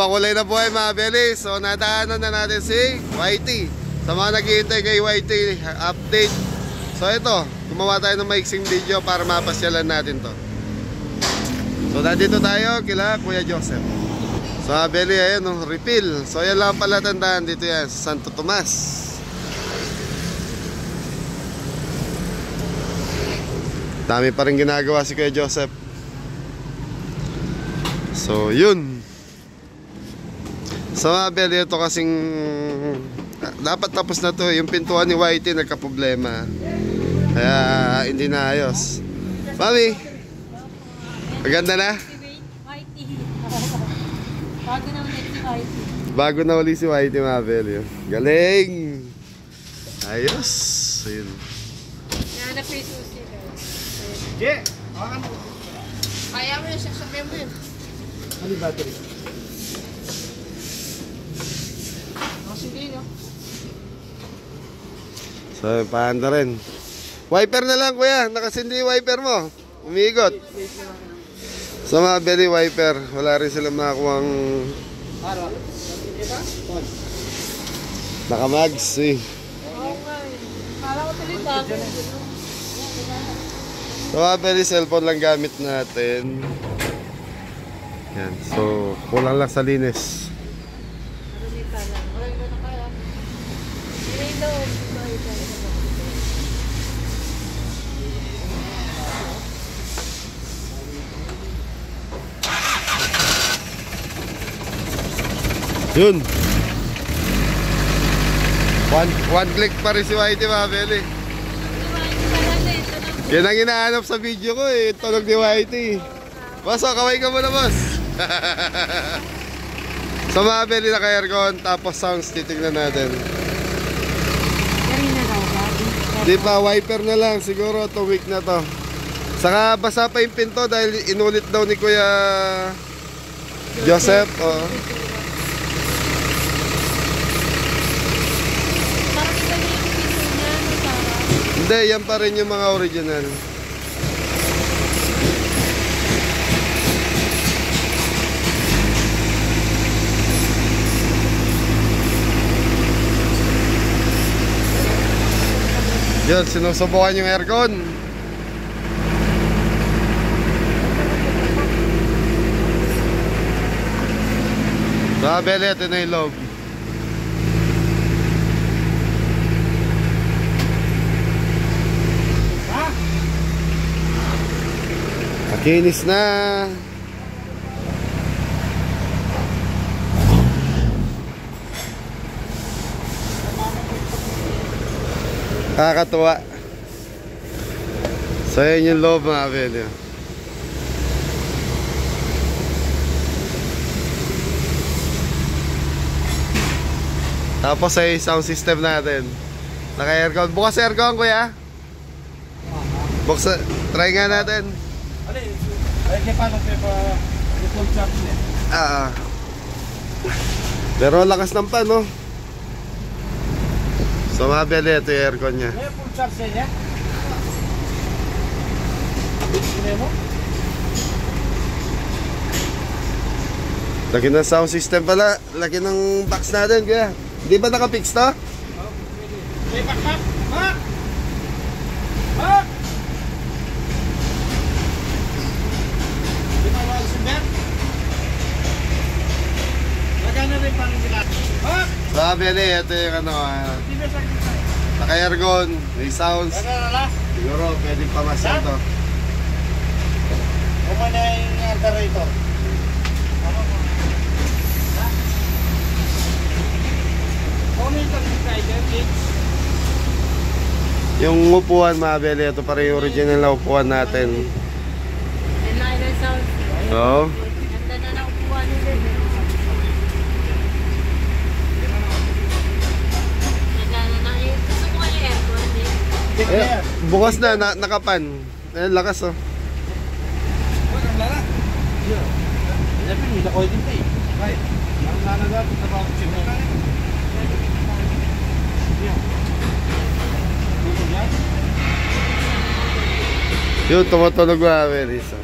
makulay na buhay mga Beli. So nadaanan na natin si Whitey. Sa mga naghihintay kay Whitey, update. So ito, gumawa tayo ng maiksing video para mapasyalan natin to. So nandito tayo kila Kuya Joseph. So mga Beli, ayan, refill. So yan lang pala tandaan dito yan, sa Santo Tomas. Dami pa rin ginagawa si Kuya Joseph. So yun. So mga Beli, ito kasing dapat tapos na to. Yung pintuan ni Whitey nagka-problema, kaya hindi na ayos. Mami, maganda na? Bago na uli si Whitey mga Beli. Galing. Ayos. Ayun. Nahanap yung susi. Yeah, hawakan mo. Kaya mo yung sasakyan mo yun. Ano yung battery? Sige, no? So paanda rin. Wiper na lang kuya, nakasindi yung wiper mo. Umiikot. So mga Beli, wiper. Wala rin silang makakuhang nakamags eh. Oo nga eh. Kala ko tuloy bago. So mga Beli, cellphone lang gamit natin. Yan, so kulang lang sa linis. Marunita lang. Walang na kaya. Hindi daw. Yun. One click pa rin si Whitey mga Beli. Yan ang hinahanap sa video ko eh, tunog ni Whitey. Boss, kaway ka muna boss. So mga Beli, naka-aircon, tapos sounds, titignan natin. Di pa, wiper na lang, siguro 2 week na to. Saka basa pa yung pinto dahil inulit daw ni Kuya Joseph. Oh. Hindi, yan pa rin yung mga original. Yun, sinusubukan yung aircon. Mga Beli, ito na yung loob. Makinis na. Nakakatuwa. So yun yung loob mga Beli. Tapos ay sound system natin. Naka-aircon. Bukas aircon kuya. Bukas, try nga natin. Ay, paano pa full charge niya? Pero lakas ng pan, no? So mga Beli, ito yung aircon niya. May full charge niya? Sino mo? Laki ng sound system pala. Laki ng box natin kaya. Di ba naka-fix to? May bakbak! Bak! Bak! Di ba wala si Ben? Magana rin pang sila. Bak! So mga Beli, ito yung ano, naka-aircon, may sounds. Magana. Siguro pwedeng pamasyal to. Kumana yung alternator. Yung upuan mga Beli, ito pa rin yung original na upuan natin. So Ganda na na upuan nila. Ganda na na. Gusto mo yung aircon eh. bukas na, nakapan. Ayan, lakas oh. Yun, tumutulog mga Beli. So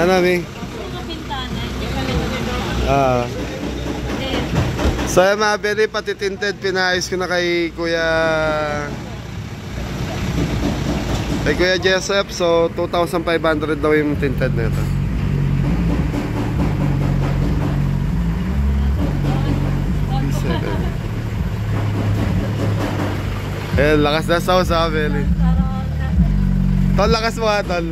Ano, Mi? Mga pintana, hindi ka Ah. Then, So yung mga beli, pati tinted, pinayos ko na kay Kuya Joseph. So 2,500 daw yung tinted na ito. Eh, lakas na sauce ha, beli. Tol, lakas mo ha, tol.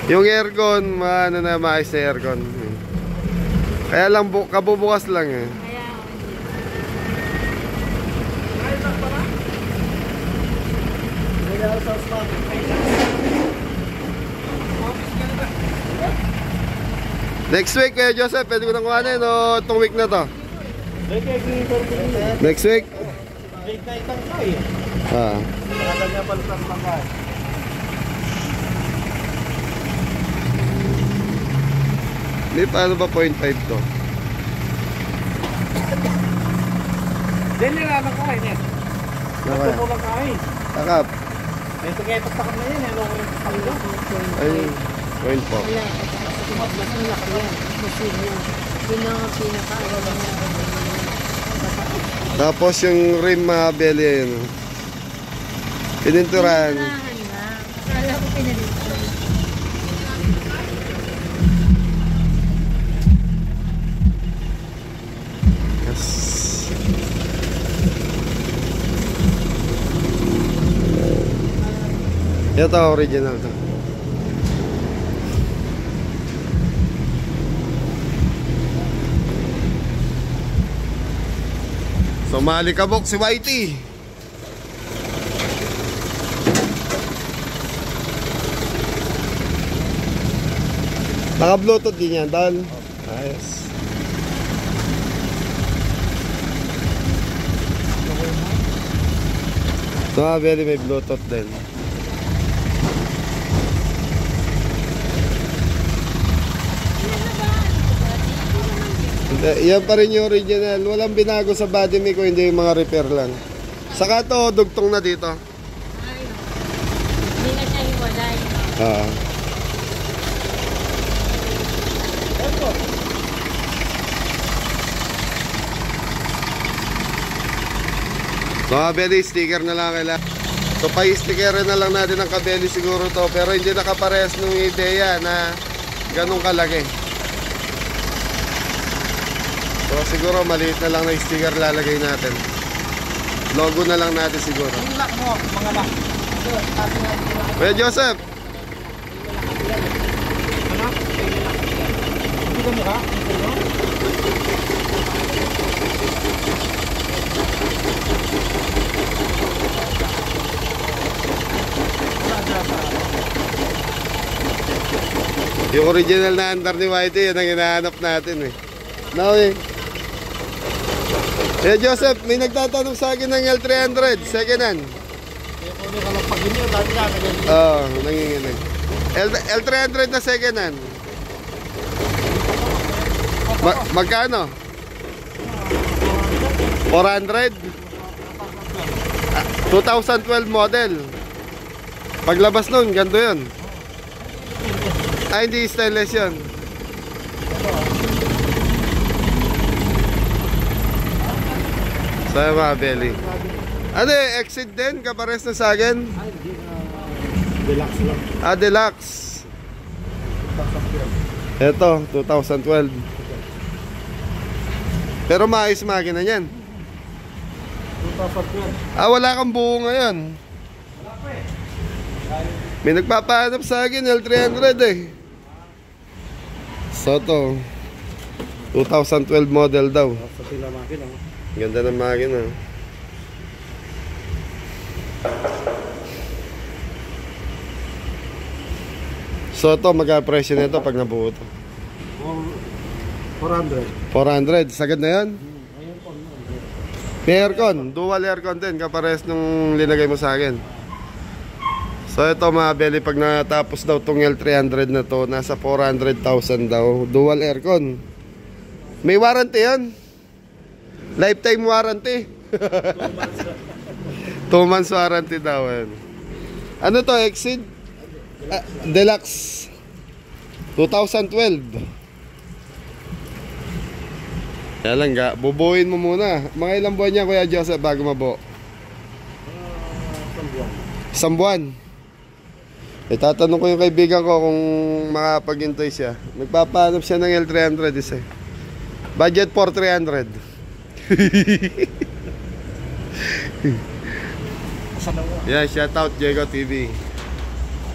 Yung aircon, ano na, maayos na aircon. Kaya lang, kabubukas lang eh. kaya Next week, Kuya Joseph, pwede ko nang kuhanin o itong week na to? Next week? Late night ang kay. Ah. Nakaganya pa lutas magay. Hindi, paano ba 0.5 to? Diyan nila lang kain eh. Okay. Ito lang kain. Takap. Ito kaya pagtakap na yan. Ano yung pakalo? Ay, 0.4. wala. Mas malaki yan. Masin yan. Yun ang pinaka-alam niya. Tapos yung rim mga belly ayun. Pininturahan. Pininturahan na. Akala ko pinalitan. Yes. Ito original to. So malikabok si Whitey. Naka-bluetooth din yan, Dal. Ayos. So very may bluetooth din. Yan pa rin yung original. Walang binago sa body ko, hindi yung mga repair lang. Saka to, dugtong na dito. Ay, hindi na siya hiwalay. Ah. Mga belly, sticker na lang kailangan. So pa-sticker na lang natin ang kabeli siguro to. Pero hindi nakapares nung ideya na ganun kalaki. So siguro maliit na lang na sticker lalagay natin. Logo na lang natin siguro. Yung lock mo, mga lock. Kuya Joseph, Ano? Hindi ka mukha? yung original na andar ni Whitey, yan ang hinahanap natin eh. No eh. Kuya Joseph, may nagtatanong sa akin ng L300, second hand. Kaya kung hindi ka lang pag-inyo, dati ka ganyan. Oo, nanginginig. L300 na second hand. Magkano? 400? 2012 model. Paglabas nun, ganito yun. Ay, hindi stainless yun. Sa mga belly. Ano eh, exit din? Kapares na sa akin? Deluxe lang. Ah, deluxe. Ito, 2012. Pero maayos makina niyan. 2012. Ah, wala kang buo ngayon. May nagpapahanap sa akin, L300 eh. So to, 2012 model daw. Sa tila makina. Ganda ng makina. So to, magka-presyo nito pag nabuo to. 400. 400, sagad na yan? May aircon, dual aircon din, kapares nung linagay mo sa akin. So ito mga belly, pag natapos daw tong L300 na to, nasa 400,000 daw, dual aircon. May warranty yan. Lifetime warranty. 2 months warranty daw yan. Ano to, Exceed? Deluxe 2012. Kaya lang, bubuin mo muna. Mga ilang buwan niya, Kuya Joseph, bago mabuo? Isang buwan. Tatanong ko yung kaibigan ko kung makapag-intay siya. Nagpapahanap siya ng L300 isa. Budget for 300. Yeah, shout out Diego TV.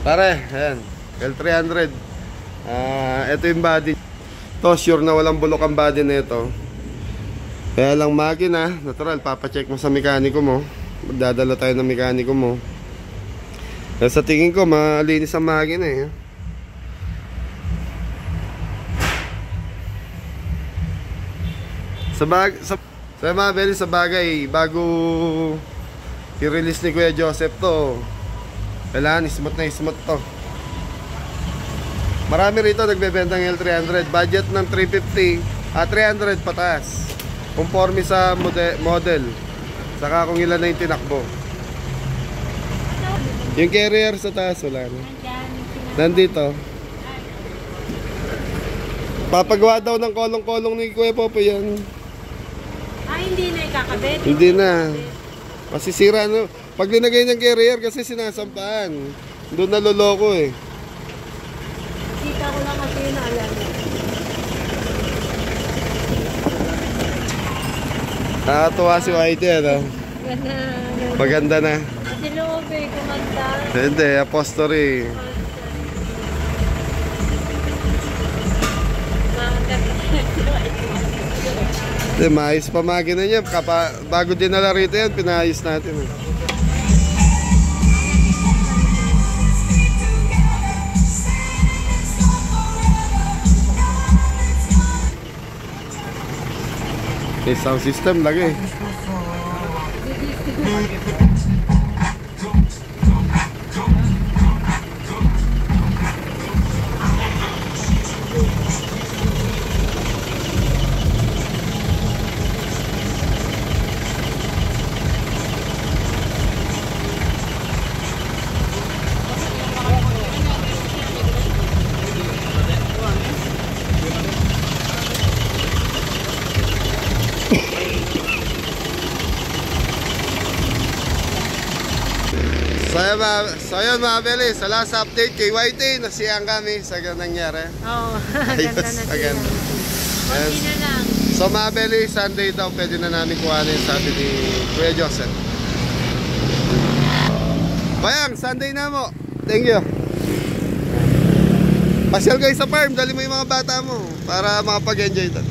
Pare, ayan, L300. Ito yung body. To, sure na walang bulok ang body na ito. Kaya lang makina, natural, papacheck mo sa mekaniko mo. Magdadala tayo ng mekaniko mo. Kaya sa tingin ko, malinis ang makina eh. Sa bagay, bago i-release ni Kuya Joseph to, kailangan smooth na smooth to. Marami rito nagbebenta ng L300. Budget ng 350 300 pataas. Conforme sa model. Saka kung ilan na yung tinakbo. Yung carrier sa taas wala na. Nandito. Papagawa daw ng kolong-kolong ni Kuya Popo yan. Hindi na ikakabit. Hindi na. Masisira no. Pag linagay niyang carrier kasi sinasampaan. Doon naloloko eh. Kita ko lang kasi naalala. Nakatuwa si Whitey ano. Maganda na. Kasi loob eh, kumanda. Hindi, apostolary. Hindi, maayos pa makina niya. Bago dinala rito yan, pinayos natin. May sound system lagi. So yun mga Beli, sa last update kay Whitey, nasiyang kami sa nangyari. Oo, ganda na siya. Konti na lang. So mga Beli, Sunday daw pwede na namin kuhanin, sabi ni Kuya Joseph. Bayang, Sunday na mo. Thank you. Pasyal kayo sa farm, dali mo yung mga bata mo para makapag-enjoy ito.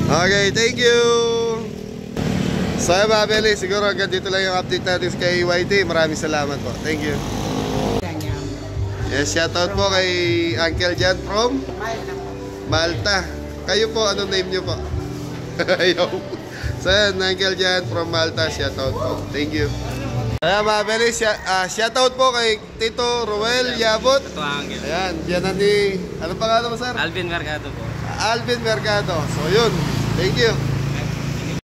Okay, thank you. So yun mga Beli, siguro hanggang dito lang yung update natin kay Whitey. Maraming salamat po. Thank you. Yes, shoutout po kay Uncle Jan from Malta. Kayo po, anong name nyo po? Ayaw. So yun, Uncle Jan from Malta, shoutout po. Thank you. Ayan mga Beli, shoutout po kay Tito Ruel Yabot. Ito Angel. Ayan, dyan na ni, anong pangalan mo sir? Alvin Mercado po. Alvin Mercado. So yun, thank you.